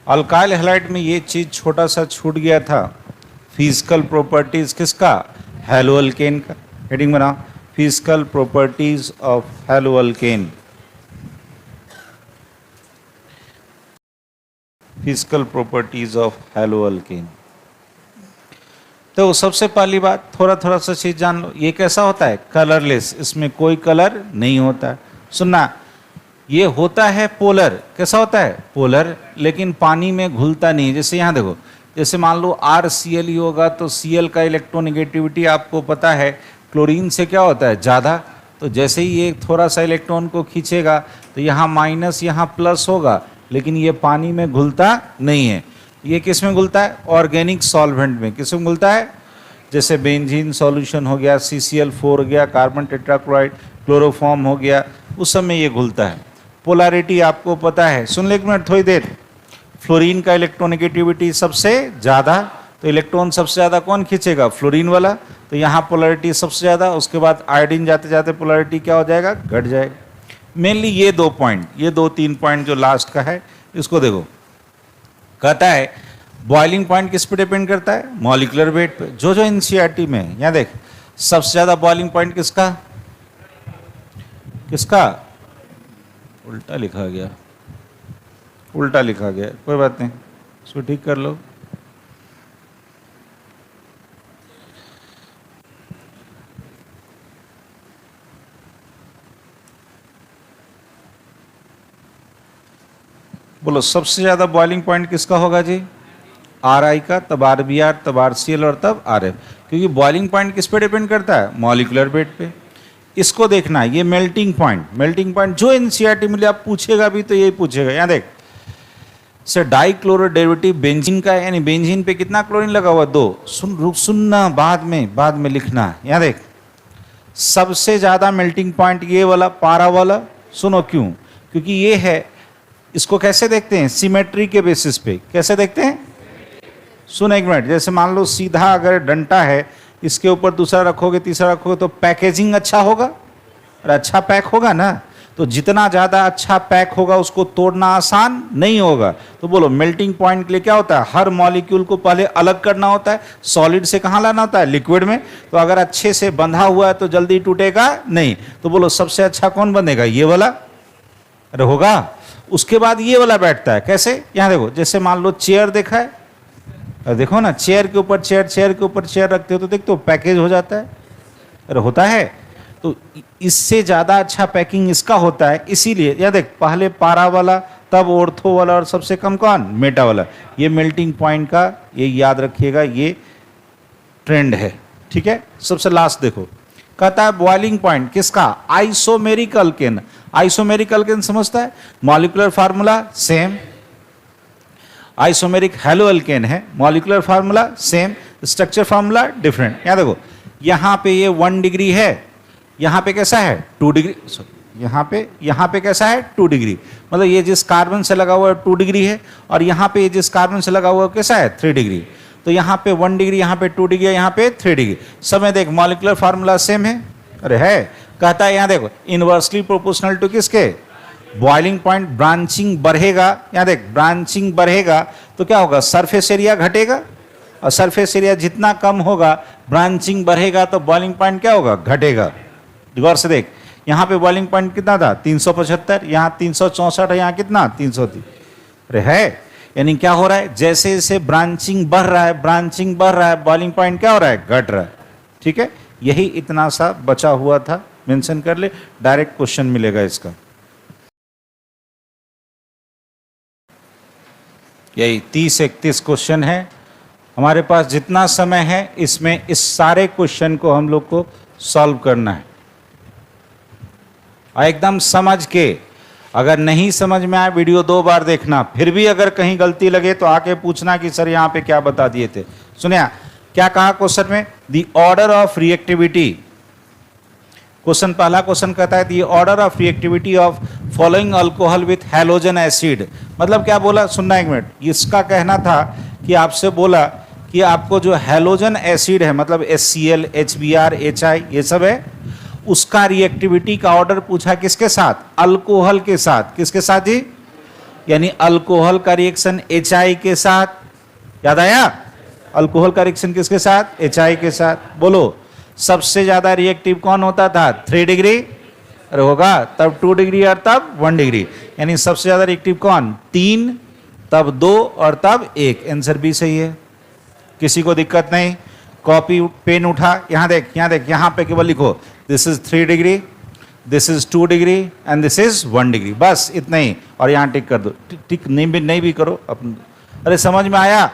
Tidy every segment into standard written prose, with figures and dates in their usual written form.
Alkyl halide में ये चीज छोटा सा छूट गया था, फिजिकल प्रॉपर्टीज किसका, हैलोअल्केन का। हेडिंग बनाओ, physical properties of haloalkane. Physical properties of haloalkane. तो सबसे पहली बात थोड़ा सा चीज जान लो, ये कैसा होता है, कलरलेस, इसमें कोई कलर नहीं होता है। सुनना, ये होता है पोलर, कैसा होता है, पोलर, लेकिन पानी में घुलता नहीं है। जैसे यहाँ देखो, जैसे मान लो RCl होगा तो Cl का इलेक्ट्रोनेगेटिविटी आपको पता है क्लोरीन से क्या होता है, ज़्यादा। तो जैसे ही ये थोड़ा सा इलेक्ट्रॉन को खींचेगा तो यहाँ माइनस यहाँ प्लस होगा, लेकिन ये पानी में घुलता नहीं है। ये किस में घुलता है, ऑर्गेनिक सॉल्वेंट में। किस में घुलता है, जैसे बेंजीन सॉल्यूशन हो गया, CCl4 हो गया, कार्बन टेट्राक्लोराइड, क्लोरोफॉर्म हो गया, उस समय ये घुलता है। पोलैरिटी आपको पता है, सुन ले एक मिनट थोड़ी देर। फ्लोरीन का इलेक्ट्रोनेगेटिविटी सबसे ज़्यादा, तो इलेक्ट्रॉन सबसे ज़्यादा कौन खींचेगा, फ्लोरीन वाला। तो यहाँ पोलैरिटी सबसे ज़्यादा, उसके बाद आयोडीन जाते जाते पोलैरिटी क्या हो जाएगा, घट जाएगा। मेनली ये 2 पॉइंट, ये 2-3 पॉइंट जो लास्ट का है, इसको देखो। कहता है बॉइलिंग पॉइंट किस पे डिपेंड करता है, मॉलिक्यूलर वेट पे। जो जो NCERT में है, यहाँ देख, सबसे ज़्यादा बॉइलिंग पॉइंट किसका, किसका, उल्टा लिखा गया, उल्टा लिखा गया, कोई बात नहीं, इसको ठीक कर लो। बोलो सबसे ज्यादा बॉइलिंग पॉइंट किसका होगा जी, RI का, तब RBr, तब RCl और तब RF, क्योंकि बॉइलिंग पॉइंट किस पे डिपेंड करता है, मॉलिक्यूलर वेट पे। इसको देखना है, ये मेल्टिंग पॉइंट, मेल्टिंग पॉइंट जो NCERT में आप पूछेगा भी तो यही पूछेगा। यहाँ देख, से डाइक्लोरो डेरिवेटिव बेंजीन का, यानी बेंजीन पे कितना क्लोरीन लगा हुआ, 2। सुनना, बाद में लिखना। यहाँ देख, सबसे ज्यादा मेल्टिंग पॉइंट ये वाला, पारा वाला। सुनो क्यों, क्योंकि ये है, इसको कैसे देखते हैं, सिमेट्री के बेसिस पे। कैसे देखते हैं, सुन एक मिनट, जैसे मान लो सीधा अगर डंटा है, इसके ऊपर दूसरा रखोगे, तीसरा रखोगे, तो पैकेजिंग अच्छा होगा और अच्छा पैक होगा ना। तो जितना ज़्यादा अच्छा पैक होगा उसको तोड़ना आसान नहीं होगा। तो बोलो मेल्टिंग पॉइंट के लिए क्या होता है, हर मॉलिक्यूल को पहले अलग करना होता है, सॉलिड से कहाँ लाना होता है, लिक्विड में। तो अगर अच्छे से बंधा हुआ है तो जल्दी टूटेगा नहीं। तो बोलो सबसे अच्छा कौन बनेगा, ये वाला, अरे होगा। उसके बाद ये वाला बैठता है, कैसे, यहाँ देखो, जैसे मान लो चेयर देखा है, देखो ना, चेयर के ऊपर चेयर, चेयर के ऊपर चेयर रखते हो तो देखते हो पैकेज हो जाता है, अरे होता है। तो इससे ज़्यादा अच्छा पैकिंग इसका होता है, इसीलिए यह देख, पहले पारा वाला, तब ऑर्थो वाला, और सबसे कम कौन, मेटा वाला। ये मेल्टिंग पॉइंट का, ये याद रखिएगा, ये ट्रेंड है, ठीक है। सबसे लास्ट देखो, कहता है बॉइलिंग पॉइंट किसका, आइसोमेरिक अल्केन। आइसोमेरिक अल्केन समझता है, molecular formula same, isomeric haloalkane है, molecular formula same, structure formula different. यहाँ देखो, यहाँ पे ये 1 डिग्री है, यहाँ पे कैसा है 2 डिग्री, यहाँ पे कैसा है 2 डिग्री, मतलब ये जिस कार्बन से लगा हुआ है 2 डिग्री है, और यहाँ पे जिस कार्बन से लगा हुआ है कैसा है 3 डिग्री। तो यहाँ पे 1 डिग्री, यहाँ पे 2 डिग्री, यहाँ पे 3 डिग्री। समय देख, मॉलिक्यूलर फार्मूला सेम है, अरे है। कहता है यहाँ देखो, इनवर्सली प्रोपोर्शनल टू किसके, बॉइलिंग पॉइंट। ब्रांचिंग बढ़ेगा, यहाँ देख, ब्रांचिंग बढ़ेगा तो क्या होगा, सरफेस एरिया घटेगा, और सरफेस एरिया जितना कम होगा, ब्रांचिंग बढ़ेगा तो बॉइलिंग पॉइंट क्या होगा, घटेगा। गौर से देख, यहाँ पे बॉइलिंग पॉइंट कितना था 375, यहाँ 364 है, यहाँ कितना 330, अरे है। यानी क्या हो रहा है, जैसे जैसे ब्रांचिंग बढ़ रहा है, ब्रांचिंग बढ़ रहा है, बॉइलिंग पॉइंट क्या हो रहा है, घट रहा है, ठीक है। यही इतना सा बचा हुआ था, मेंशन कर ले, डायरेक्ट क्वेश्चन मिलेगा इसका। यही 30-31 क्वेश्चन है हमारे पास। जितना समय है इसमें इस सारे क्वेश्चन को हम लोग को सॉल्व करना है, और एकदम समझ के। अगर नहीं समझ में आए वीडियो 2 बार देखना, फिर भी अगर कहीं गलती लगे तो आके पूछना कि सर यहाँ पे क्या बता दिए थे। सुनिए क्या कहा क्वेश्चन में, the order of reactivity. Question, पहला क्वेश्चन कहता है the order of reactivity of following alcohol with halogen acid. मतलब क्या बोला, सुनना एक मिनट। इसका कहना था कि आपसे बोला कि आपको जो हैलोजन एसिड है, मतलब HCl, HBr, HI, ये सब है, उसका रिएक्टिविटी का ऑर्डर पूछा किसके साथ, अल्कोहल के साथ। किसके साथ जी, यानी अल्कोहल का रिएक्शन HI के साथ, याद आया? अल्कोहल का रिएक्शन किसके साथ? HI के साथ। बोलो सबसे ज्यादा रिएक्टिव कौन होता था? 3 डिग्री, अरे होगा, तब 2 डिग्री और तब 1 डिग्री, यानी सबसे ज्यादा रिएक्टिव कौन? 3, तब 2 और तब 1। आंसर बी सही है। किसी को दिक्कत नहीं? कॉपी पेन उठा, यहां देख, यहां देख, यहां पे केवल लिखो this is 3 degree, this is 2 degree and this is 1 degree, बस इतना ही, और यहां टिक कर दो। टिक नहीं भी करो अपन। अरे समझ में आया?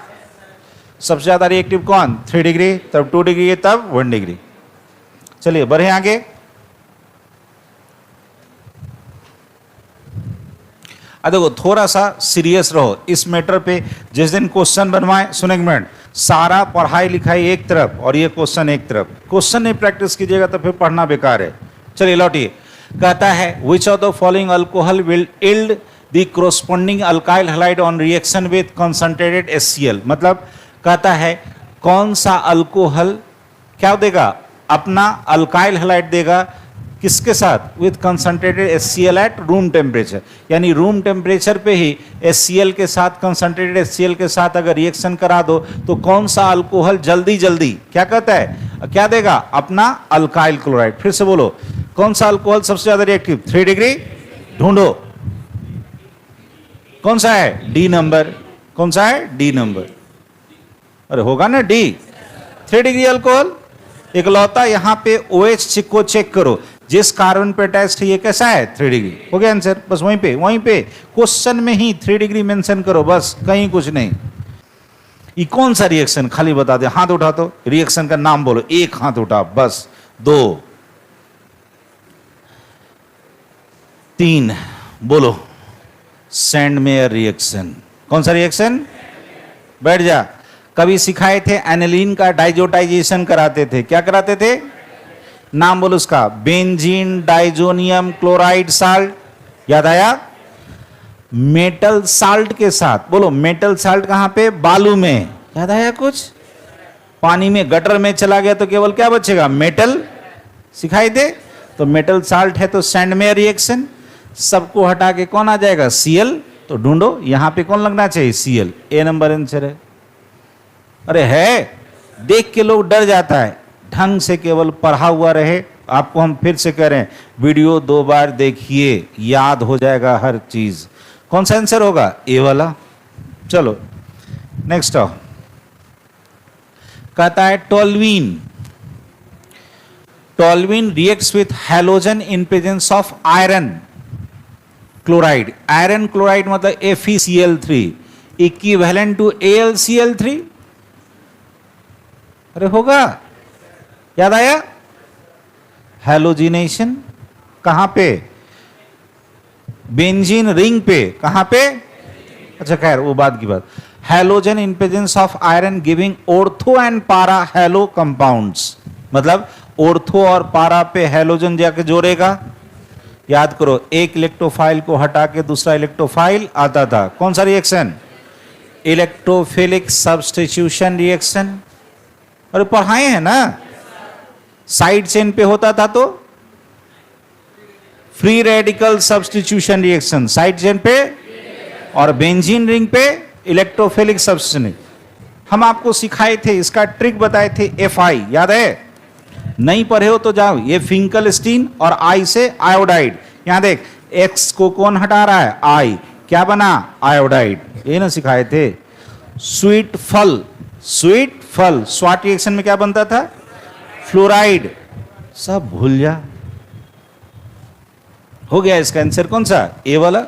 सबसे ज्यादा रिएक्टिव कौन? 3 डिग्री, तब 2 डिग्री, तब 1 डिग्री। चलिए बढ़े आगे। देखो थोड़ा सा सीरियस रहो इस मैटर पे। जिस दिन क्वेश्चन बनवाए, सुने एक मिनट, सारा पढ़ाई लिखाई एक तरफ और ये क्वेश्चन एक तरफ। क्वेश्चन नहीं प्रैक्टिस कीजिएगा तो फिर पढ़ना बेकार है। चलिए लौटिए। कहता है विच of the following alcohol will yield the corresponding alkyl halide on reaction with concentrated HCl। मतलब कहता है कौन सा अल्कोहल क्या देगा? अपना अल्काइल हैलाइड देगा किसके साथ? With concentrated HCl at room temperature, यानी रूम टेम्परेचर पे ही HCl के साथ, कंसंट्रेटेड HCl के साथ अगर रिएक्शन करा दो तो कौन सा अल्कोहल जल्दी जल्दी क्या कहता है, क्या देगा? अपना अल्काइल क्लोराइड। फिर से बोलो, कौन सा अल्कोहल सबसे ज्यादा रिएक्टिव? 3 डिग्री, ढूंढो कौन सा है? D number. कौन सा है? D number. अरे होगा ना डी। 3 डिग्री अल्कोहल इकलौता यहां पे OH को चेक करो, जिस कार्बन पे टेस्ट है ये कैसा है? 3 डिग्री। हो गया आंसर। बस वहीं पे क्वेश्चन में ही 3 डिग्री मेंशन करो, बस कहीं कुछ नहीं। ये कौन सा रिएक्शन खाली बता दे, हाथ उठा तो रिएक्शन का नाम बोलो, एक हाथ उठा, बस 2 3 बोलो। Sandmeyer reaction. कौन सा रिएक्शन? बैठ जा। कभी सिखाए थे एनिलीन का डाइजोटाइजेशन कराते थे, क्या कराते थे? नाम बोलो उसका। बेंजीन डाइजोनियम क्लोराइड साल्ट, याद आया? मेटल साल्ट के साथ, बोलो मेटल साल्ट कहां पे? बालू में, याद आया कुछ? पानी में गटर में चला गया तो केवल क्या बचेगा? मेटल। सिखाई दे तो मेटल साल्ट है तो सैंडमेयर रिएक्शन। सबको हटा के कौन आ जाएगा? Cl। तो ढूंढो यहां पे कौन लगना चाहिए? Cl। ए नंबर आंसर है। अरे है, देख के लोग डर जाता है, ढंग से केवल पढ़ा हुआ रहे। आपको हम फिर से कह रहे हैं, वीडियो 2 बार देखिए, याद हो जाएगा हर चीज। कौन सा आंसर होगा? ए वाला। चलो नेक्स्ट आओ। कहता है toluene. Toluene reacts with halogen in presence of iron chloride. Iron chloride मतलब FeCl3 इक्विवेलेंट टू AlCl3। अरे होगा, याद आया? हैलोजिनेशन कहां पे? बेंजीन रिंग पे, कहां पे? अच्छा खैर वो बात की बात। Halogen in presence of iron giving ortho and पारा हैलो कंपाउंड्स। मतलब ऑर्थो और पारा पे हैलोजन जाके जोड़ेगा। याद करो, एक इलेक्ट्रोफाइल को हटा के दूसरा इलेक्ट्रोफाइल आता था। कौन सा रिएक्शन? Electrophilic substitution reaction. अरे पढ़ाए हैं ना? साइड चेन पे होता था तो free radical substitution reaction side chain पे, और बेंजीन रिंग पे इलेक्ट्रोफिलिक सब्स्टिट्यूशन। हम आपको सिखाए थे, इसका ट्रिक बताए थे, Fi, याद है? नहीं पढ़े हो तो जाओ, ये फिंकलस्टीन और आई से आयोडाइड। यहां देख, X को कौन हटा रहा है? आई। क्या बना? आयोडाइड। ये ना सिखाए थे। स्वीट फल, स्वीट फल, स्वाट रिएक्शन में क्या बनता था? फ्लोराइड। सब भूल जा। हो गया इसका आंसर कौन सा? ए वाला।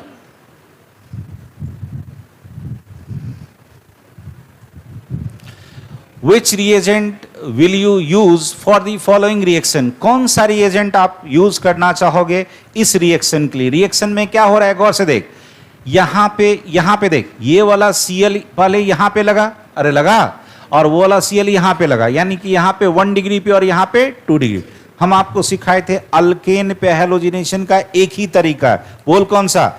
Which reagent will you use for the following reaction. कौन सा रिएजेंट आप यूज करना चाहोगे इस रिएक्शन के लिए? रिएक्शन में क्या हो रहा है गौर से देख। यहां पे देख, ये वाला Cl पहले यहां पे लगा, अरे लगा, और वो वाला Cl यहां पे लगा, यानी कि यहां पे 1 डिग्री पे और यहां पे 2 डिग्री। हम आपको सिखाए थे अल्केन पे हैलोजिनेशन का एक ही तरीका है। बोल कौन सा?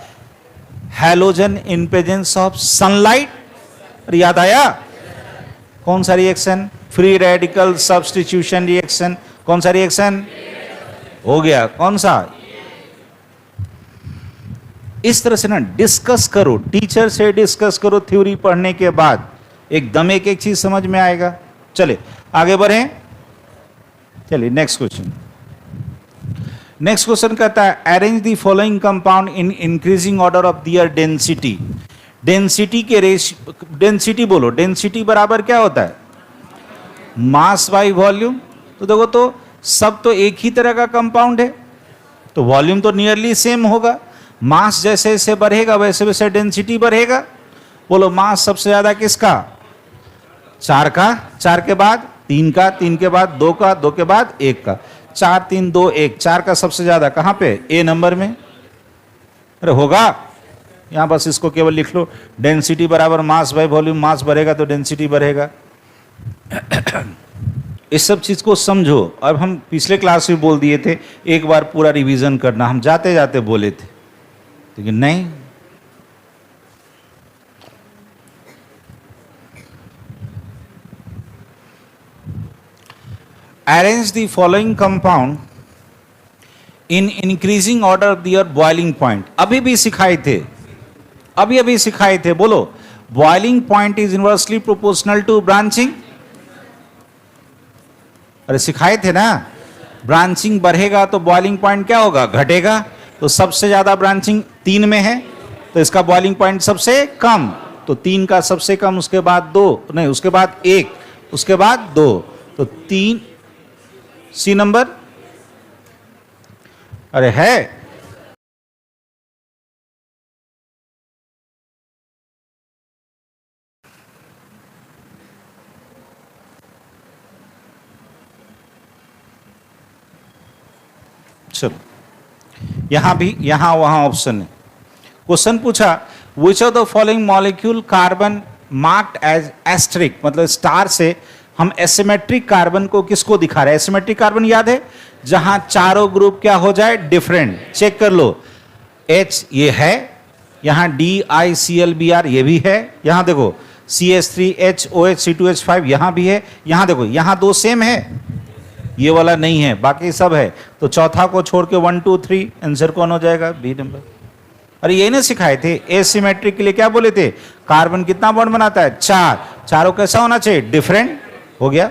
Halogen in presence of sunlight. याद आया? कौन सा reaction? Free radical substitution reaction. कौन सा रिएक्शन? हो गया कौन सा? इस तरह से ना डिस्कस करो, टीचर से डिस्कस करो, थ्योरी पढ़ने के बाद एकदम एक एक चीज समझ में आएगा। चले आगे बढ़े, चलिए नेक्स्ट क्वेश्चन। नेक्स्ट क्वेश्चन कहता है arrange the following compound in increasing order of their density. Density के डेंसिटी बोलो, डेंसिटी बराबर क्या होता है? Mass by volume. तो देखो तो सब तो एक ही तरह का कंपाउंड है, तो वॉल्यूम तो नियरली सेम होगा। मास जैसे जैसे बढ़ेगा वैसे वैसे डेंसिटी बढ़ेगा। बोलो मास सबसे ज्यादा किसका? 4 का, 4 के बाद 3 का, 3 के बाद 2 का, 2 के बाद 1 का। 4 3 2 1, 4 का सबसे ज्यादा कहां पे? ए नंबर में। अरे होगा, यहां बस इसको केवल लिख लो, डेंसिटी बराबर मास बाई वॉल्यूम, मास बढ़ेगा तो डेंसिटी बढ़ेगा। इस सब चीज को समझो। अब हम पिछले क्लास में बोल दिए थे एक बार पूरा रिवीजन करना, हम जाते जाते बोले थे, लेकिन नहीं। Arrange the following compound in increasing order their boiling point. अभी भी सिखाए थे, अभी सिखाए थे। बोलो boiling point is inversely proportional to branching. अरे सिखाए थे ना, ब्रांचिंग बढ़ेगा तो बॉइलिंग पॉइंट क्या होगा? घटेगा। तो सबसे ज्यादा ब्रांचिंग 3 में है, तो इसका बॉइलिंग पॉइंट सबसे कम, तो 3 का सबसे कम, उसके बाद 2 नहीं, उसके बाद 1, उसके बाद 2, तो 3 सी नंबर। अरे है, चलो यहां भी, यहां वहां ऑप्शन है। क्वेश्चन पूछा which of the following molecule carbon marked as asterisk, मतलब स्टार से हम एसिमेट्रिक कार्बन को किसको दिखा रहे हैं? एसिमेट्रिक कार्बन याद है, जहां चारों ग्रुप क्या हो जाए? डिफरेंट। चेक कर लो, H ये है, यहां DiClBr ये भी है, यहां देखो CH3H OH C2H5 यहां भी है, यहां देखो यहां 2 सेम है, ये वाला नहीं है, बाकी सब है। तो चौथा को छोड़ के 1 2 3 आंसर कौन हो जाएगा? B number. अरे ये ना सिखाए थे, एसिमेट्रिक के लिए क्या बोले थे? कार्बन कितना बॉन्ड बनाता है? 4, चारों कैसा होना चाहिए? डिफरेंट। हो गया।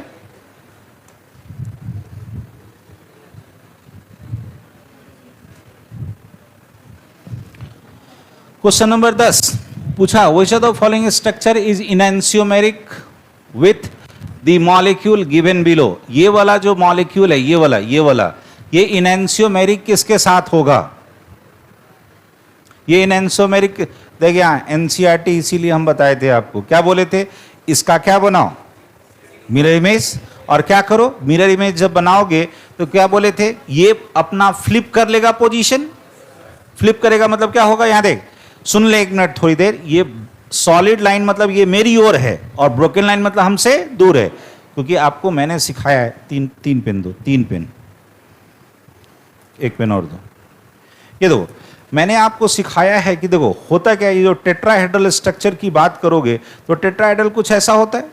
क्वेश्चन नंबर 10 पूछा which of the following structure is enantiomeric with the molecule given below. ये वाला जो मॉलिक्यूल है, ये वाला ये इनैंसियोमेरिक किसके साथ होगा? ये इनैंसियोमेरिक देखिए यहाँ एनसीईआरटी, इसीलिए हम बताए थे आपको, क्या बोले थे? इसका क्या बनाओ? Mirror image. और क्या करो? मिरर इमेज जब बनाओगे तो क्या बोले थे? ये अपना फ्लिप कर लेगा पोजीशन। फ्लिप करेगा मतलब क्या होगा? यहां देख, सुन ले एक मिनट थोड़ी देर। ये सॉलिड लाइन मतलब ये मेरी ओर है, और ब्रोकन लाइन मतलब हमसे दूर है, क्योंकि आपको मैंने सिखाया है 3 पेन दो, 3 पेन, 1 पेन और दो। ये देखो मैंने आपको सिखाया है कि देखो होता क्या है, ये जो टेट्राहेड्रल स्ट्रक्चर की बात करोगे तो टेट्राहेड्रल कुछ ऐसा होता है,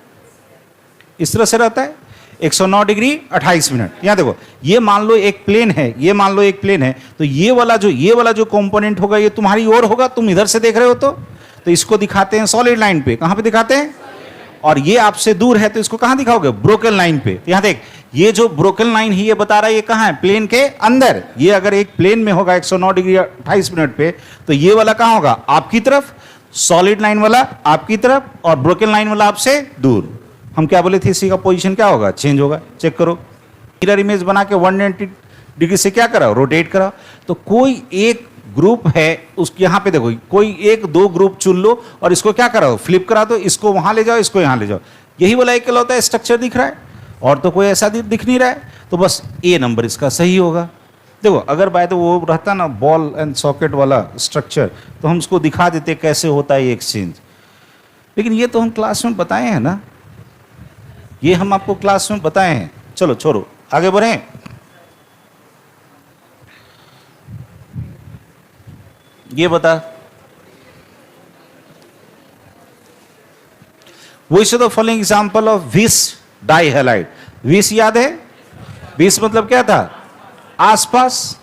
इस तरह से रहता है, 109 डिग्री 28 मिनट। यहां देखो ये मान लो एक प्लेन है, ये मान लो एक प्लेन है, तो ये वाला जो कंपोनेंट होगा ये तुम्हारी ओर होगा, तुम इधर से देख रहे हो तो इसको दिखाते हैं सॉलिड लाइन पे। कहां पे दिखाते हैं? और ये आपसे दूर है तो इसको कहां दिखाओगे? ब्रोकन लाइन पे। यहां देख ये जो ब्रोकन लाइन है ये बता रहा है ये कहां है? प्लेन के अंदर। ये अगर एक प्लेन में होगा 109 डिग्री 28 मिनट पे, तो ये वाला कहां होगा? आपकी तरफ, सॉलिड लाइन वाला आपकी तरफ, और ब्रोकन लाइन वाला आपसे दूर। हम क्या बोले थे? इसी का पोजीशन क्या होगा? चेंज होगा। चेक करो, मिरर इमेज बना के 190 डिग्री से क्या कराओ? रोटेट कराओ। तो कोई एक ग्रुप है उसके, यहां पे देखो कोई 1-2 ग्रुप चुन लो और इसको क्या कराओ? फ्लिप करा दो, इसको वहां ले जाओ, इसको यहां ले जाओ। यही वाला एक होता है, स्ट्रक्चर दिख रहा है और तो कोई ऐसा दिख नहीं रहा है, तो बस ए नंबर इसका सही होगा। देखो अगर बाय तो वो रहता ना बॉल एंड सॉकेट वाला स्ट्रक्चर, तो हम उसको दिखा देते कैसे होता है ये एक्सचेंज, लेकिन ये तो हम क्लास में बताए हैं ना, ये हम आपको क्लास में बताए हैं। चलो छोड़ो, आगे बढ़े। ये बता which of the following example of विस डाइहैलाइड। विस याद है? विस मतलब क्या था? आसपास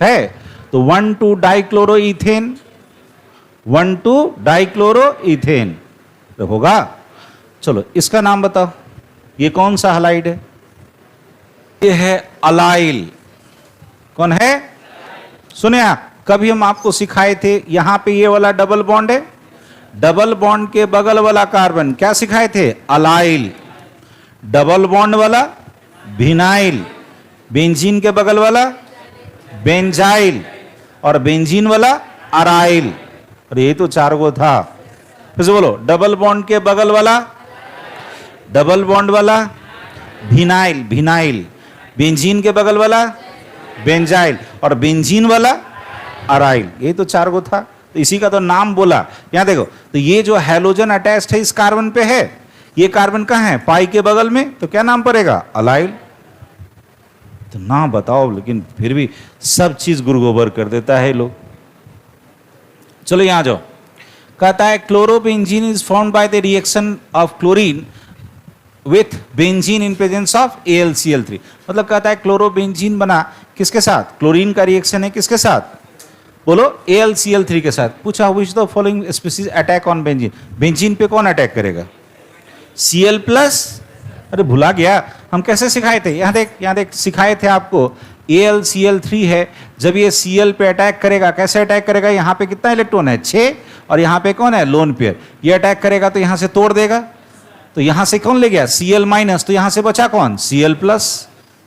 है, तो 1,2 डाइक्लोरोइथेन 1,2 डाइक्लोरो इथेन होगा। चलो इसका नाम बताओ, ये कौन सा हलाइड है? ये है अलाइल। कौन है? सुने आप, कभी हम आपको सिखाए थे, यहां पे ये वाला डबल बॉन्ड है, डबल बॉन्ड के बगल वाला कार्बन क्या सिखाए थे? अलाइल। डबल बॉन्ड वाला विनाइल, बेंजीन के बगल वाला बेंजाइल, और बेंजीन वाला अराइल। और ये तो 4 गो था। फिर से बोलो, डबल बॉन्ड के बगल वाला, डबल बॉन्ड वाला विनाइल, विनाइल, बेंजीन के बगल वाला बेंजाइल, और बेंजीन वाला अराइल। ये तो 4 गो था, तो इसी का तो नाम बोला। यहां देखो, तो ये जो हैलोजन अटैच्ड है इस कार्बन पे है, ये कार्बन कहां है? पाई के बगल में, तो क्या नाम पड़ेगा? अलाइल। तो ना बताओ, लेकिन फिर भी सब चीज गुरगोबर कर देता है लोग। चलो यहां जाओ, कहता है chlorobenzene is formed by the reaction of chlorine with benzene in presence of AlCl3। मतलब कहता है क्लोरोबेंजीन बना किसके साथ? क्लोरीन का रिएक्शन है किसके साथ? बोलो, AlCl3 के साथ। पूछा which the following species attack on benzene. Benzene पे कौन अटैक करेगा? Cl+। अरे भुला गया, हम कैसे सिखाए थे? यहाँ देख सिखाए थे आपको। AlCl3 है, जब ये Cl पे अटैक करेगा, कैसे अटैक करेगा? यहाँ पे कितना इलेक्ट्रॉन है? 6, और यहाँ पे कौन है? Lone pair. ये अटैक करेगा तो यहाँ से तोड़ देगा, तो यहाँ से कौन ले गया? Cl-, तो यहाँ से बचा कौन? Cl+।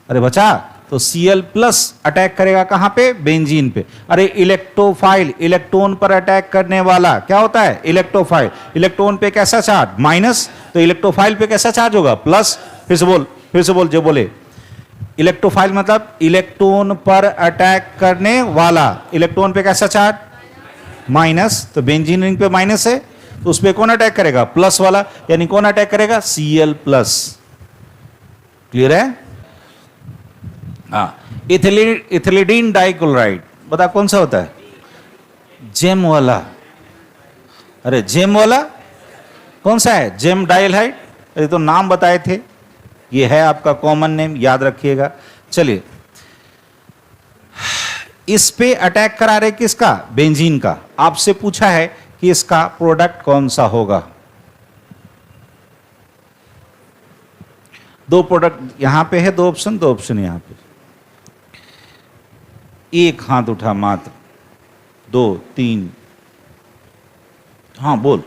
अरे बचा, तो Cl+ अटैक करेगा कहाँ पे? बेंजीन पे। अरे इलेक्ट्रोफाइल, इलेक्ट्रॉन पर अटैक करने वाला क्या होता है? इलेक्ट्रोफाइल। इलेक्ट्रॉन पे कैसा चार्ज? माइनस, तो इलेक्ट्रोफाइल पे कैसा चार्ज होगा? प्लस। फिर से बोल जो बोले। इलेक्ट्रोफाइल मतलब इलेक्ट्रॉन पर अटैक करने वाला। इलेक्ट्रॉन पे कैसा चार्ज? माइनस, तो बेंजीन रिंग पे माइनस है, तो उस पे कौन अटैक करेगा? प्लस वाला। यानी कौन अटैक करेगा? Cl+। क्लियर है? हाँ, इथिलीडीन डाइक्लोराइड, बता कौन सा होता है? जेम वाला। अरे जेम वाला कौन सा है? जेम डाइलहाइड। अरे तो नाम बताए थे, ये है आपका कॉमन नेम, याद रखिएगा। चलिए, इस पे अटैक करा रहे किसका? बेंजीन का। आपसे पूछा है कि इसका प्रोडक्ट कौन सा होगा। 2 प्रोडक्ट यहां पे है, 2 ऑप्शन, 2 ऑप्शन यहां पे। एक हाथ उठा मात्र, 2, 3। हाँ बोल।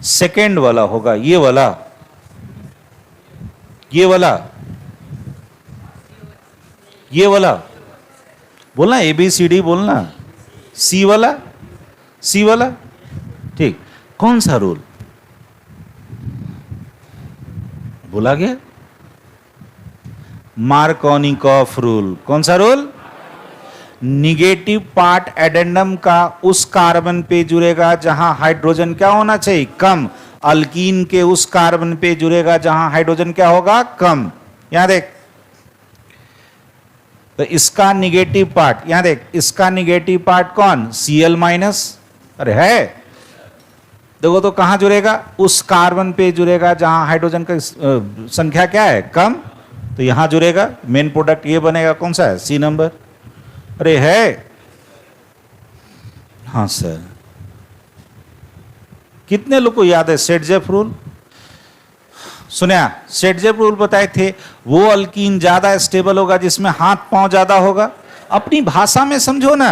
सेकेंड वाला होगा, ये वाला, ये वाला, ये वाला बोलना, ABCD बोलना। सी वाला, सी वाला, ठीक। कौन सा रूल बोला गया? Markovnikov rule. कौन सा रूल? निगेटिव पार्ट एडेंडम का उस कार्बन पे जुड़ेगा जहां हाइड्रोजन क्या होना चाहिए? कम। अल्कीन के उस कार्बन पे जुड़ेगा जहां हाइड्रोजन क्या होगा? कम। यहां देख, तो इसका निगेटिव पार्ट, यहां देख, इसका निगेटिव पार्ट कौन? Cl-। अरे है, देखो तो कहां जुड़ेगा? उस कार्बन पे जुड़ेगा जहां हाइड्रोजन का संख्या क्या है? कम। तो यहां जुड़ेगा, मेन प्रोडक्ट ये बनेगा, कौन सा है? C number. अरे है, हाँ सर। कितने लोग को याद है सेटजेफ रूल? सुनिया, सेटजेफ रूल बताए थे, वो अल्कीन ज्यादा स्टेबल होगा जिसमें हाथ पांव ज्यादा होगा। अपनी भाषा में समझो ना,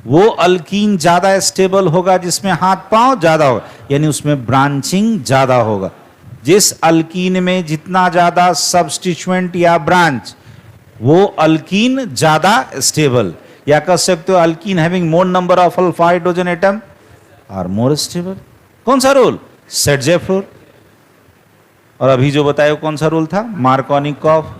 वो अल्कीन ज्यादा स्टेबल होगा जिसमें हाथ पांव ज्यादा होगा, यानी उसमें ब्रांचिंग ज्यादा होगा। जिस अल्कीन में जितना ज्यादा सब्स्टिट्यूएंट या ब्रांच, वो अल्कीन ज्यादा स्टेबल। या कह सकते हो alkene having more number of alpha hydrogen atom are more stable. कौन सा रूल? सेटजेफ रूल। और अभी जो बताया कौन सा रूल था? Markovnikov.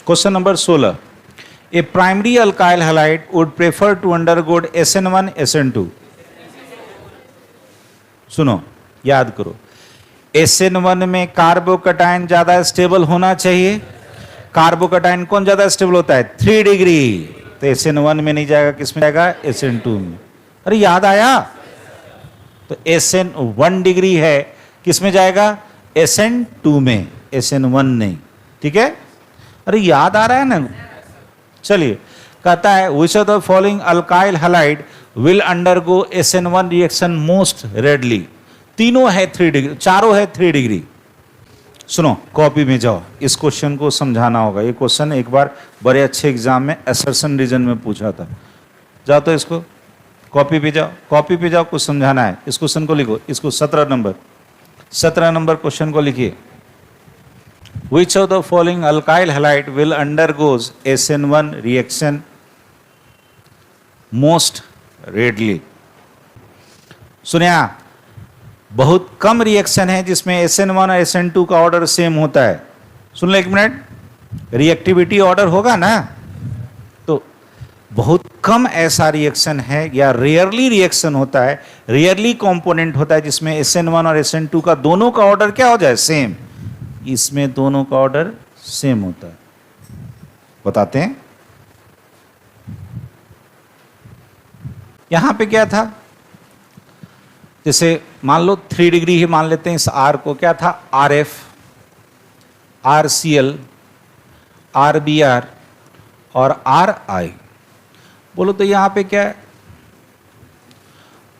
Question number 16। A primary alkyl halide would prefer to undergo SN1 SN2। सुनो, याद करो, SN1 में कार्बोकटायन ज्यादा स्टेबल होना चाहिए। कार्बोकटायन कौन ज्यादा स्टेबल होता है? 3 डिग्री। तो SN1 में नहीं जाएगा, किस में जाएगा? SN2 में। अरे याद आया? तो SN1 डिग्री है, किस में जाएगा? SN2 में, SN1 नहीं। ठीक है, अरे याद आ रहा है ना? चलिए, कहता है which of the following alkyl halide will undergo SN1 reaction most readily। तीनों है 3 डिग्री, चारों है 3 डिग्री। सुनो, कॉपी में जाओ, इस क्वेश्चन को समझाना होगा। ये क्वेश्चन एक बार बड़े अच्छे एग्जाम में असर्शन रीजन में पूछा था। जाओ तो इसको कॉपी पे जाओ, कॉपी पे जाओ, कुछ समझाना है। इस क्वेश्चन को लिखो, इसको 17 नंबर क्वेश्चन को लिखिए। Which of the following alkyl halide will undergoes SN1 reaction most readily? सुनिया, बहुत कम रिएक्शन है जिसमें SN1 और SN2 का ऑर्डर सेम होता है। सुन लो एक मिनट, रिएक्टिविटी ऑर्डर होगा ना, तो बहुत कम ऐसा रिएक्शन है या रेयरली रिएक्शन होता है, रेयरली कंपोनेंट होता है जिसमें SN1 और SN2 का दोनों का ऑर्डर क्या हो जाए? सेम। इसमें दोनों का ऑर्डर सेम होता है। बताते हैं, यहां पे क्या था? जैसे मान लो 3 डिग्री ही मान लेते हैं इस R को, क्या था? RF, RCl, RBr और RI। बोलो तो यहां पे क्या है?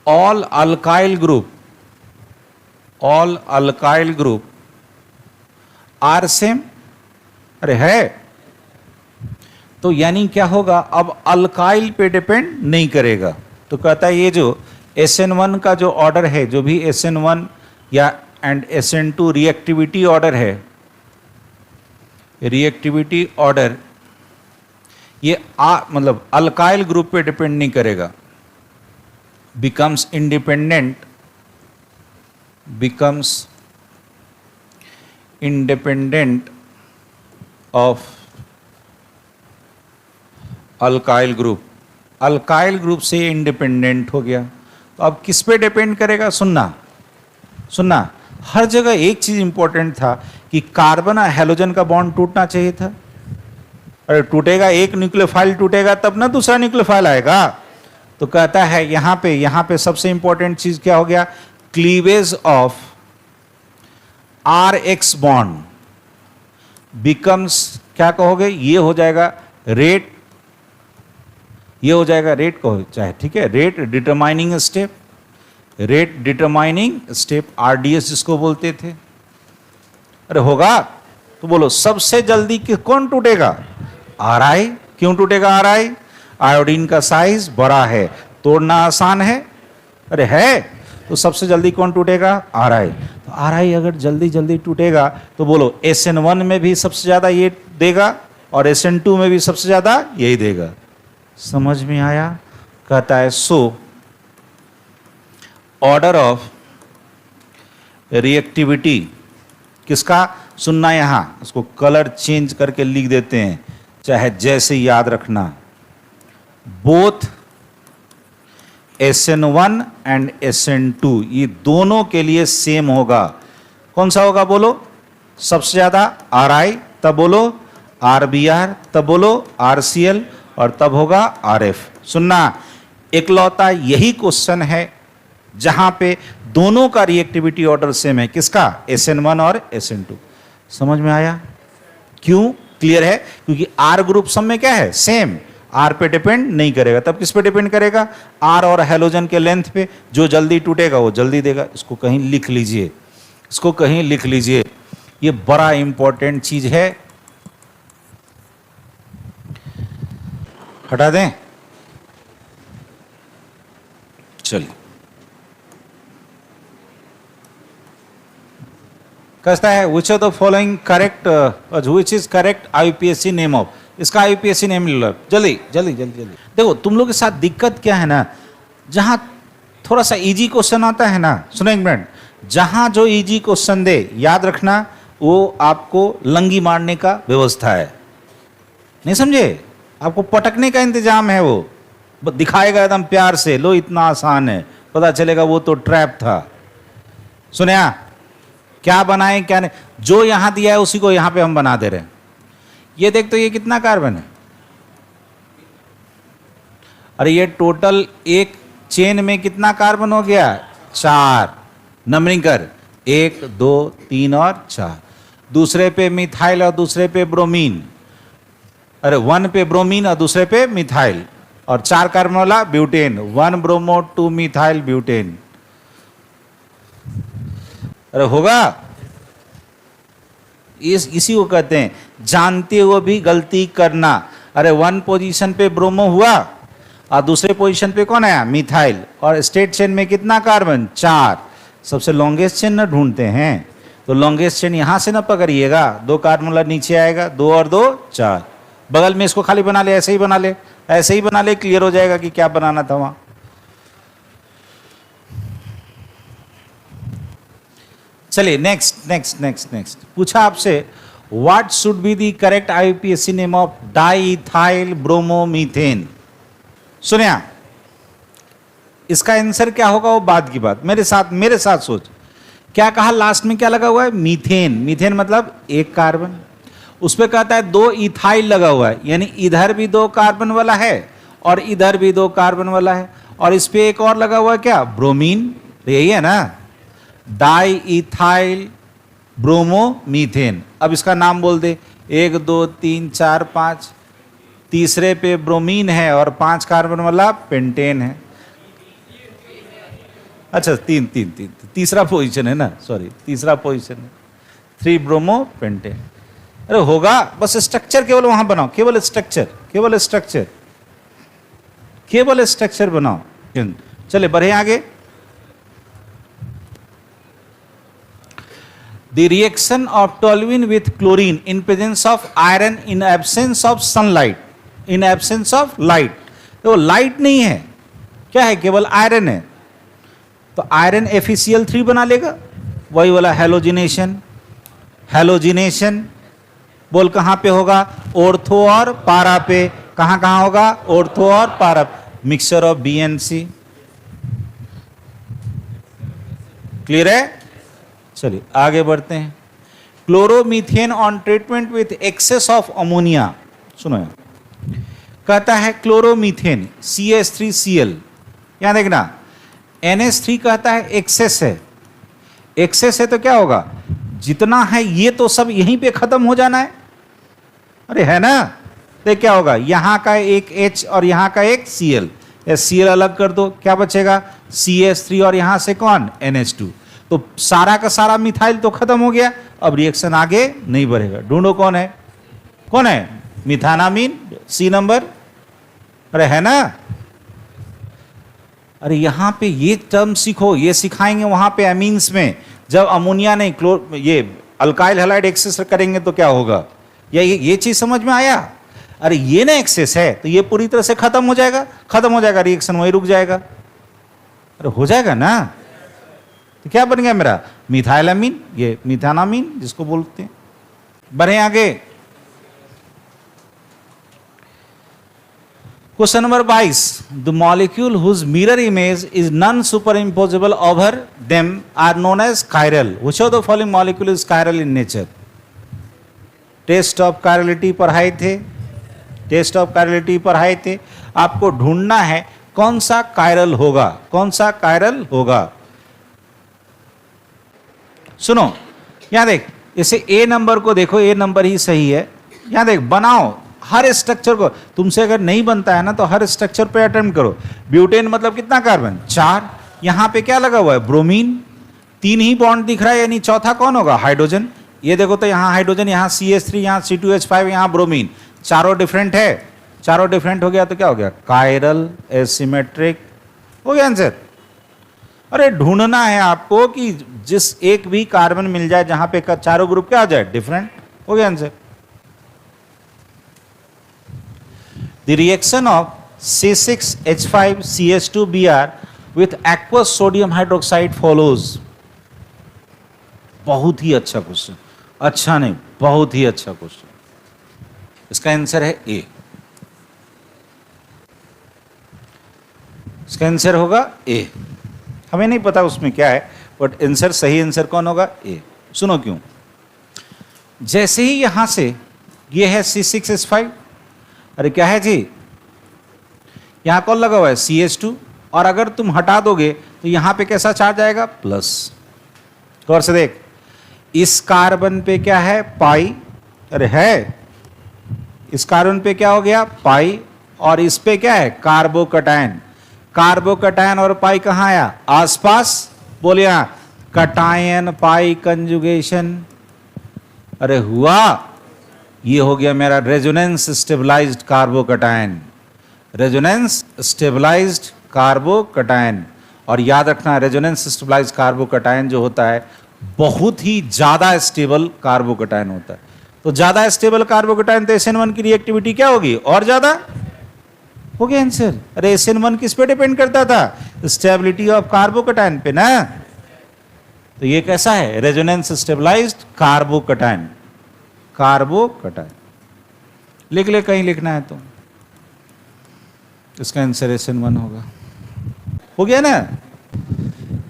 All alkyl group, all alkyl group are same. अरे है, तो यानी क्या होगा? अब अल्काइल पे डिपेंड नहीं करेगा। तो कहता है ये जो SN1 का जो ऑर्डर है, जो भी SN1 या एंड SN2 रिएक्टिविटी ऑर्डर है, रिएक्टिविटी ऑर्डर ये मतलब अल्काइल ग्रुप पे डिपेंड नहीं करेगा। Becomes independent, becomes independent of alkyl group. Alkyl group से इंडिपेंडेंट हो गया, तो अब किस पे डिपेंड करेगा? सुनना सुनना, हर जगह एक चीज इंपॉर्टेंट था कि कार्बन और हेलोजन का बॉन्ड टूटना चाहिए था। अरे टूटेगा, एक न्यूक्लियोफाइल टूटेगा तब ना दूसरा न्यूक्लियोफाइल आएगा। तो कहता है यहां पे सबसे इंपॉर्टेंट चीज क्या हो गया? Cleavage of RX bond becomes, क्या कहोगे? ये हो जाएगा रेट, ये हो जाएगा रेट कहो चाहे, ठीक है, rate determining step, rate determining step, RDS जिसको बोलते थे। अरे होगा तो बोलो सबसे जल्दी कौन टूटेगा? RI। क्यों टूटेगा RI? आयोडीन का साइज बड़ा है, तोड़ना आसान है। अरे है, तो सबसे जल्दी कौन टूटेगा? RI। तो RI अगर जल्दी जल्दी टूटेगा तो बोलो SN1 में भी सबसे ज्यादा ये देगा और SN2 में भी सबसे ज्यादा यही देगा। समझ में आया? कहता है सो ऑर्डर ऑफ रिएक्टिविटी किसका? सुनना, यहां उसको कलर चेंज करके लिख देते हैं, चाहे जैसे याद रखना। बोथ SN1 एंड SN2 ये दोनों के लिए सेम होगा। कौन सा होगा बोलो? सबसे ज्यादा RI, तब बोलो RBr, तब बोलो RCl और तब होगा RF। सुनना, इकलौता यही क्वेश्चन है जहां पे दोनों का रिएक्टिविटी ऑर्डर सेम है। किसका? SN1 और SN2। समझ में आया? क्यों? क्लियर है? क्योंकि R ग्रुप सब में क्या है? सेम। R पे डिपेंड नहीं करेगा, तब किस पे डिपेंड करेगा? R और हेलोजन के लेंथ पे। जो जल्दी टूटेगा वो जल्दी देगा। इसको कहीं लिख लीजिए, इसको कहीं लिख लीजिए, ये बड़ा इंपॉर्टेंट चीज है। हटा दें, चलिए। कहता है विच of the following correct, which is correct IUPAC name of. इसका IUPAC नेम ले लो जल्दी जल्दी जल्दी जल्दी। देखो तुम लोग के साथ दिक्कत क्या है ना, जहां थोड़ा सा इजी क्वेश्चन आता है ना, सुनो एक मिनट, जहां जो इजी क्वेश्चन दे याद रखना वो आपको लंगी मारने का व्यवस्था है। नहीं समझे? आपको पटकने का इंतजाम है। वो दिखाएगा एकदम प्यार से, लो इतना आसान है, पता चलेगा वो तो ट्रैप था। सुनिया, क्या बनाए क्या नहीं, जो यहां दिया है उसी को यहां पे हम बना दे रहे हैं। ये देख तो ये कितना कार्बन है? अरे ये टोटल एक चेन में कितना कार्बन हो गया? 4, नंबरिंग कर 1 2 3 और 4। दूसरे पे मिथाइल और दूसरे पे ब्रोमीन, अरे 1 पे ब्रोमीन और दूसरे पे मिथाइल, और 4 कार्बन वाला ब्यूटेन, 1 ब्रोमो 2 मिथाइल ब्यूटेन। अरे होगा, इसी को कहते हैं जानते हुए भी गलती करना। अरे 1 पोजीशन पे ब्रोमो हुआ और दूसरे पोजीशन पे कौन आया, मिथाइल, और स्टेट चेन में कितना कार्बन, 4। सबसे लॉन्गेस्ट चेन ना ढूंढते हैं, तो लॉन्गेस्ट चेन यहां से ना पकड़िएगा, 2 कार्बन वाला नीचे आएगा, 2 और 2 4। बगल में इसको खाली बना ले, ऐसे ही बना ले, ऐसे ही बना ले, क्लियर हो जाएगा कि क्या बनाना था वहां। चलिए नेक्स्ट नेक्स्ट नेक्स्ट नेक्स्ट पूछा आपसे, what should be the correct IUPAC name of diethyl bromomethane. सुनिया, इसका आंसर क्या होगा वो बाद की बात, मेरे साथ सोच। क्या कहा लास्ट में, क्या लगा हुआ है, मीथेन। मीथेन मतलब 1 कार्बन, उस पर कहता है 2 इथाइल लगा हुआ है, यानी इधर भी 2 कार्बन वाला है और इधर भी 2 कार्बन वाला है, और इस पे एक और लगा हुआ है क्या, ब्रोमीन। तो यही है ना, डाई इथाइल ब्रोमोमीथेन। अब इसका नाम बोल दे, 1 2 3 4 5, तीसरे पे ब्रोमीन है और 5 कार्बन वाला पेंटेन है। अच्छा 3 तीसरा पोजीशन है ना, सॉरी तीसरा पोजीशन है, 3 ब्रोमो पेंटेन। अरे होगा, बस स्ट्रक्चर केवल वहां बनाओ, केवल स्ट्रक्चर बनाओ। चले बढ़े आगे। The reaction of toluene with chlorine in presence of iron in absence of sunlight, in absence of light। तो लाइट नहीं है, क्या है, केवल आयरन है, तो आयरन FeCl3 बना लेगा, वही वाला हेलोजिनेशन। हेलोजिनेशन बोल कहां पे होगा, ऑर्थो और पारा पे। कहां कहां होगा, ऑर्थो और पारा, मिक्सचर ऑफ BnC। क्लियर है। चलिए आगे बढ़ते हैं। Chloromethane on treatment with access of ammonia. सुनो, कहता है क्लोरोमीथेन CH3Cl, यहां देखना NH3 कहता है एक्सेस है। एक्सेस है तो क्या होगा, जितना है ये तो सब यहीं पे खत्म हो जाना है। अरे है ना, तो क्या होगा, यहां का एक H और यहां का एक Cl, Cl अलग कर दो, क्या बचेगा, CH3 और यहां से कौन, NH2। तो सारा का सारा मिथाइल तो खत्म हो गया, अब रिएक्शन आगे नहीं बढ़ेगा। ढूंढो कौन है, मिथानामीन, C नंबर। अरे है ना, अरे यहां पे ये टर्म सीखो, ये सिखाएंगे वहां पे एमीन्स में, जब अमोनिया नहीं ये अल्काइल हैलाइड एक्सेस करेंगे तो क्या होगा, ये चीज समझ में आया। अरे ये ना एक्सेस है तो ये पूरी तरह से खत्म हो जाएगा, रिएक्शन वहीं रुक जाएगा। अरे हो जाएगा ना, तो क्या बन गया मेरा, मिथाइलामीन, ये मिथानामीन जिसको बोलते हैं। बढ़े आगे, question number 22, the molecule whose mirror image is non superimposable over them are known as chiral. Which of the following molecule is chiral in nature. Test of chirality पढ़ाए थे, आपको ढूंढना है कौन सा कायरल होगा, सुनो यहां देख, इसे A नंबर को देखो, A नंबर ही सही है। यहां देख, बनाओ हर स्ट्रक्चर को, तुमसे अगर नहीं बनता है ना तो हर स्ट्रक्चर पे अटेम्प्ट करो। ब्यूटेन मतलब कितना कार्बन, 4। यहां पे क्या लगा हुआ है, ब्रोमीन, 3 ही बॉन्ड दिख रहा है, यानी चौथा कौन होगा, हाइड्रोजन। ये देखो तो यहां हाइड्रोजन, यहां CH3, यहां C2H5, यहां ब्रोमीन, चारों डिफरेंट है। चारों डिफरेंट हो गया तो क्या हो गया, कायरल एसिमेट्रिक, हो गया आंसर। अरे ढूंढना है आपको कि जिस एक भी कार्बन मिल जाए जहां पे चारों ग्रुप क्या आ जाए, डिफरेंट, हो गया answer. The reaction of C6H5CH2Br with aqueous sodium hydroxide follows. बहुत ही अच्छा क्वेश्चन, अच्छा नहीं बहुत ही अच्छा क्वेश्चन। इसका आंसर है A, इसका आंसर होगा A। हमें नहीं पता उसमें क्या है, बट आंसर, सही आंसर कौन होगा, A। सुनो क्यों, जैसे ही यहां से ये है C6H5, अरे क्या है जी, यहां कौन लगा हुआ है, CH2, और अगर तुम हटा दोगे तो यहां पे कैसा चार्ज आएगा, प्लस। गौर से देख, इस कार्बन पे क्या है, पाई, अरे है, इस कार्बन पे क्या हो गया, पाई, और इस पे क्या है, कार्बोकटायन। कार्बोकटायन और पाई कहां आया, आसपास, बोलिए यहां, कटायन पाई कंजुगेशन। अरे हुआ, ये हो गया मेरा resonance stabilized carbocation, resonance stabilized carbocation. और याद रखना, रेजोनेंस स्टेबलाइज्ड कार्बोकटायन जो होता है बहुत ही ज्यादा स्टेबल कार्बोकटायन होता है। तो ज्यादा स्टेबल कार्बोकटायन तो SN1 की रिएक्टिविटी क्या होगी, और ज्यादा हो गया आंसर। अरे SN1 किस पे डिपेंड करता था, स्टेबिलिटी ऑफ कार्बोकटायन पे ना। तो ये कैसा है, रेजोनेंस स्टेबलाइज्ड कार्बोकटायन, कार्बोकटायन। लिख ले, कहीं लिखना है तो इसका आंसर SN1 होगा। हो गया ना।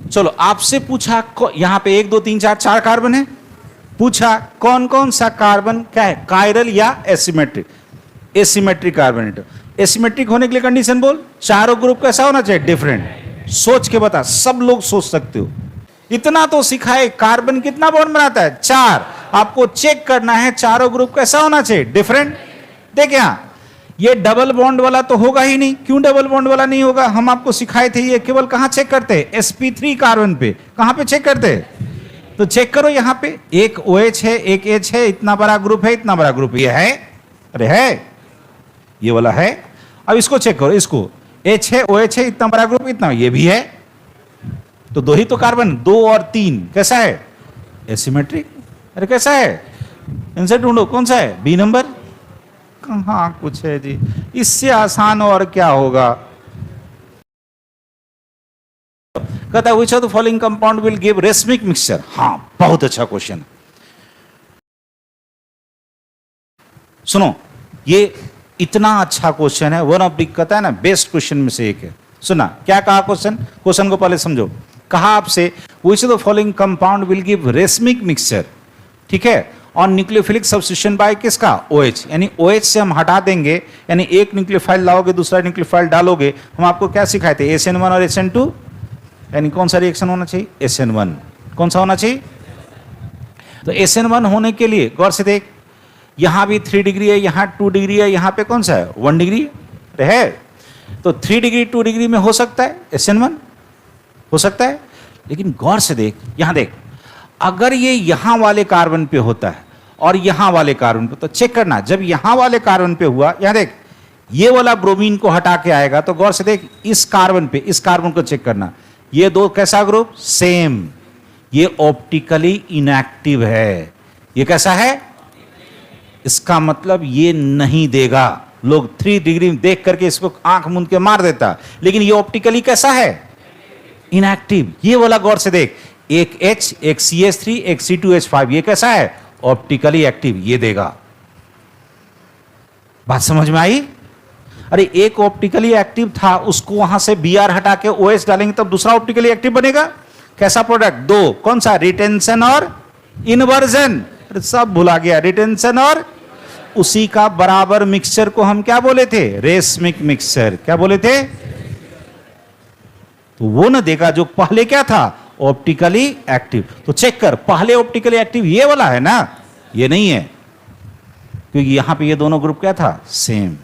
चलो, आपसे पूछा यहां पे 1 2 3 4 4 कार्बन है, पूछा कौन कौन सा कार्बन क्या है, कायरल या asymmetric. Asymmetric carbon atom, asymmetric होने के लिए कंडीशन बोल, चारों ग्रुप कैसा होना चाहिए, डिफरेंट। सोच के बता, सब लोग सोच सकते हो। इतना तो सिखाए, कार्बन कितना बॉन्ड बनाता है, 4। आपको चेक करना है चारों ग्रुप कैसा होना चाहिए, डिफरेंट। देख यहां, ये डबल बॉन्ड वाला तो होगा ही नहीं। क्यों डबल बॉन्ड वाला नहीं होगा, हम आपको सिखाए थे, ये केवल कहां चेक करते हैं, sp3 कार्बन पे। कहां पे चेक करते हैं, तो चेक करो यहां पे, एक OH है, एक H है, इतना बड़ा ग्रुप है, इतना बड़ा ग्रुप, ये है, अरे है, ये वाला है। अब इसको चेक करो, इसको H है, OH है, इतना बड़ा ग्रुप, इतना, ये भी है। तो 2 ही तो कार्बन, 2 और 3, कैसा है, एसिमेट्रिक। अरे कैसा है, आंसर ढूंढो, कौन सा है, बी नंबर। कहां कुछ है जी, इससे आसान और क्या होगा। कहता है which of the following compound will give racemic mixture. हाँ, बहुत अच्छा क्वेश्चन। सुनो, ये इतना अच्छा क्वेश्चन है, वन ऑफ द, कहता है ना, बेस्ट क्वेश्चन में से एक है। सुना क्या कहा क्वेश्चन, क्वेश्चन को पहले समझो। कहा आपसे which of the following compound will give racemic mixture, ठीक है, ऑन न्यूक्लियोफिलिक सब्स्टिट्यूशन बाय किसका, OH। यानी OH से हम हटा देंगे, यानी एक न्यूक्लियोफाइल लाओगे, दूसरा न्यूक्लियोफाइल डालोगे। हम आपको क्या सिखाए थे, SN1 और SN2, यानी कौन सा रिएक्शन होना चाहिए, SN1। कौन सा होना चाहिए, तो SN1 होने के लिए गौर से देख, यहां भी 3 डिग्री है, यहां 2 डिग्री है, यहां पे कौन सा है, 1 डिग्री है। तो 3 डिग्री 2 डिग्री में हो सकता है SN1, हो सकता है। लेकिन गौर से देख, यहां देख, अगर ये यहां वाले कार्बन पे होता है और यहां वाले कार्बन पे, तो चेक करना, जब यहां वाले कार्बन पे हुआ, यहां देख, ये वाला ब्रोमीन को हटा के आएगा, तो गौर से देख, इस कार्बन पे, इस कार्बन को चेक करना, ये दो कैसा ग्रुप, सेम। ये ऑप्टिकली इनएक्टिव है। ये कैसा है, इसका मतलब ये नहीं देगा। लोग 3 डिग्री देख करके इसको आंख मूंद के मार देता, लेकिन ये ऑप्टिकली कैसा है, इनएक्टिव। ये वाला गौर से देख, एक H, एक CH3, एक C2H5, ये कैसा है, ऑप्टिकली एक्टिव, ये देगा। बात समझ में आई। अरे एक ऑप्टिकली एक्टिव था, उसको वहां से Br हटा के OH डालेंगे तब दूसरा ऑप्टिकली एक्टिव बनेगा। कैसा प्रोडक्ट, 2, कौन सा, रिटेंशन और इन्वर्जन। सब भुला गया, रिटेंशन और, उसी का बराबर मिक्सचर को हम क्या बोले थे, रेसमिक मिक्सचर। क्या बोले थे, तो वो ना देगा जो पहले क्या था, ऑप्टिकली एक्टिव। तो चेक कर, पहले ऑप्टिकली एक्टिव ये वाला है ना, ये नहीं है, क्योंकि यहां पे ये दोनों ग्रुप क्या था, सेम।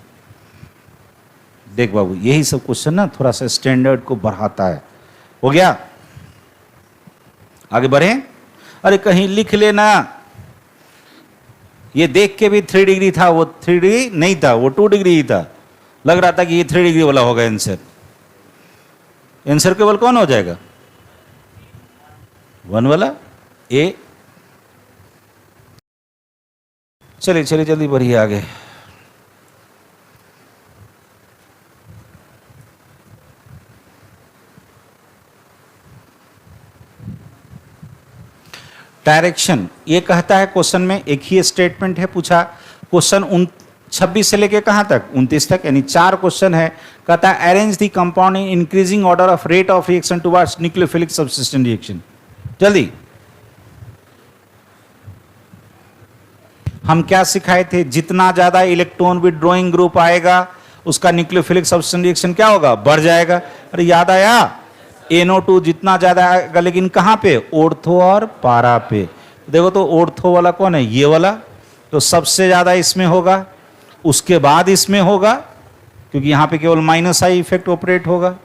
देख बाबू, यही सब क्वेश्चन ना थोड़ा सा स्टैंडर्ड को बढ़ाता है। हो गया, आगे बढ़े। अरे कहीं लिख लेना, ये देख के भी 3 डिग्री था, वो 3 डिग्री नहीं था, वो 2 डिग्री ही था। लग रहा था कि ये 3 डिग्री वाला होगा आंसर। आंसर केवल कौन हो जाएगा, 1 वाला ए। चलिए चलिए जल्दी बढ़िए आगे। डायरेक्शन, ये कहता है क्वेश्चन में, एक ही स्टेटमेंट है पूछा। क्वेश्चन 26 से लेके कहां तक, 29 तक, यानी 4 क्वेश्चन है। कहता है arrange the compound in increasing order of rate of reaction towards nucleophilic substitution reaction. जल्दी, हम क्या सिखाए थे, जितना ज्यादा इलेक्ट्रॉन विथड्रॉइंग ग्रुप आएगा उसका न्यूक्लियोफिलिक सब्स्टिट्यूशन रिएक्शन क्या होगा, बढ़ जाएगा। अरे याद आया, NO2 जितना ज्यादा आएगा, लेकिन कहां पे, ऑर्थो और पारा पे। देखो तो ऑर्थो वाला कौन है, ये वाला, तो सबसे ज्यादा इसमें होगा, उसके बाद इसमें होगा, क्योंकि यहां पे केवल -I इफेक्ट ऑपरेट होगा,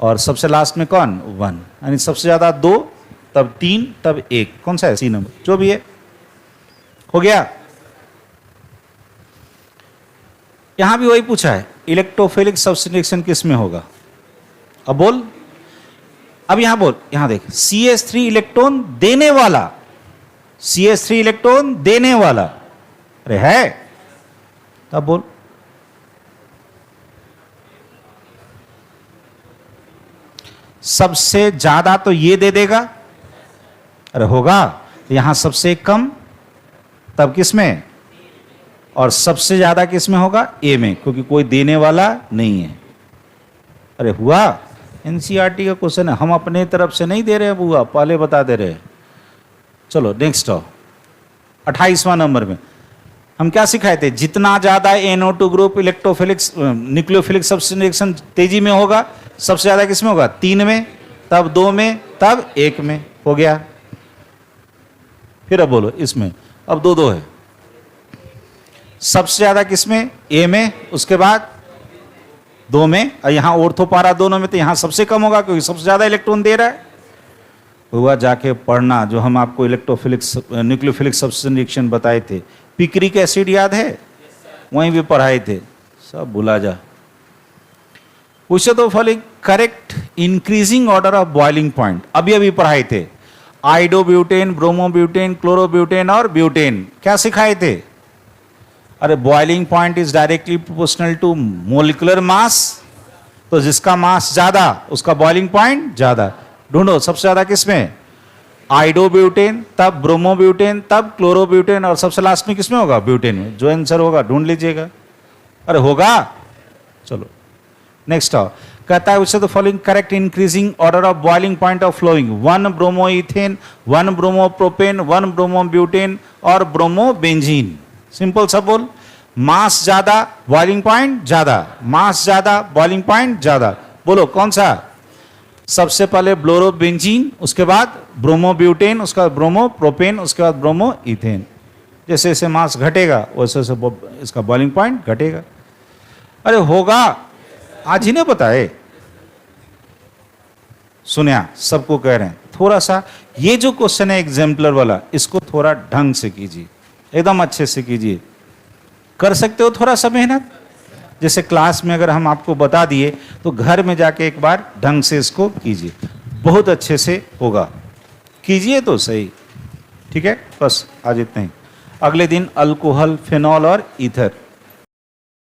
और सबसे लास्ट में कौन, 1, यानी सबसे ज्यादा 2, तब 3, तब 1, कौन सा है, C नंबर, जो भी है। हो गया। यहां भी वही पूछा है, इलेक्ट्रोफिलिक सब्स्टिट्यूशन किस में होगा। अब बोल, अब यहां बोल, यहां देख, CH3 इलेक्ट्रॉन देने वाला, CH3 इलेक्ट्रॉन देने वाला, अरे है, तब बोल। सबसे ज्यादा तो ये दे देगा, अरे होगा, तो यहां सबसे कम, तब किस में, और सबसे ज्यादा किस में होगा, A में, क्योंकि कोई देने वाला नहीं है। अरे हुआ, NCERT का क्वेश्चन है, हम अपने तरफ से नहीं दे रहे हैं बुआ, पहले बता दे रहे हैं। चलो नेक्स्ट आओ, 28वां नंबर में हम क्या सिखाए थे, जितना ज्यादा NO2 group electrophilic nucleophilic substitution reaction तेजी में होगा, सबसे ज्यादा किसमें होगा, 3 में, तब 2 में, तब 1 में। हो गया। फिर अब बोलो इसमें, अब 2 है, सबसे ज्यादा किसमें, A में, उसके बाद 2 में, और यहां ऑर्थो पारा दोनों में, तो यहां सबसे कम होगा क्योंकि सबसे ज्यादा इलेक्ट्रॉन दे रहा है। हुआ, जाके पढ़ना जो हम आपको इलेक्ट्रोफिलिक न्यूक्लियोफिलिक सब्स्टिट्यूशन रिएक्शन बताए थे, पिक्रिक एसिड याद है, वहीं भी पढ़ाए थे, सब भुला जा। पूछे तो following correct increasing order of boiling point, अभी अभी पढ़ाए थे, आइडोब्यूटेन, ब्रोमोब्यूटेन, क्लोरोब्यूटेन और ब्यूटेन, क्या सिखाए थे। अरे boiling point is directly proportional to molecular mass, तो जिसका मास ज्यादा उसका बॉइलिंग पॉइंट ज्यादा। ढूंढो सबसे ज्यादा किसमें, आइडोब्यूटेन, तब ब्रोमोब्यूटेन, तब क्लोरोब्यूटेन, और सबसे लास्ट में किसमें होगा, ब्यूटेन में। जो आंसर होगा ढूंढ लीजिएगा। अरे होगा। चलो नेक्स्ट आओ, कहता है उससे तो following correct increasing order of boiling point of flowing, 1 bromoethane, 1 bromopropane, 1 bromobutane और ब्रोमोबेंजीन। सिंपल सा बोल, मास ज्यादा बॉइलिंग पॉइंट ज्यादा, मास ज्यादा बॉइलिंग पॉइंट ज्यादा। बोलो कौन सा, सबसे पहले ब्लोरोबेंजीन, उसके बाद ब्रोमोब्यूटेन, उसके बाद ब्रोमोप्रोपेन, उसके बाद ब्रोमोइथेन। जैसे जैसे मास घटेगा वैसे वैसे इसका बॉइलिंग पॉइंट घटेगा। अरे होगा, आज ही ने बताए, सुनिया सबको कह रहे हैं, थोड़ा सा ये जो क्वेश्चन है एग्जाम्पलर वाला, इसको थोड़ा ढंग से कीजिए, एकदम अच्छे से कीजिए। कर सकते हो थोड़ा सा मेहनत, जैसे क्लास में अगर हम आपको बता दिए तो घर में जाके एक बार ढंग से इसको कीजिए, बहुत अच्छे से होगा, कीजिए तो सही। ठीक है, बस आज इतना ही। अगले दिन अल्कोहल, फिनॉल और ईथर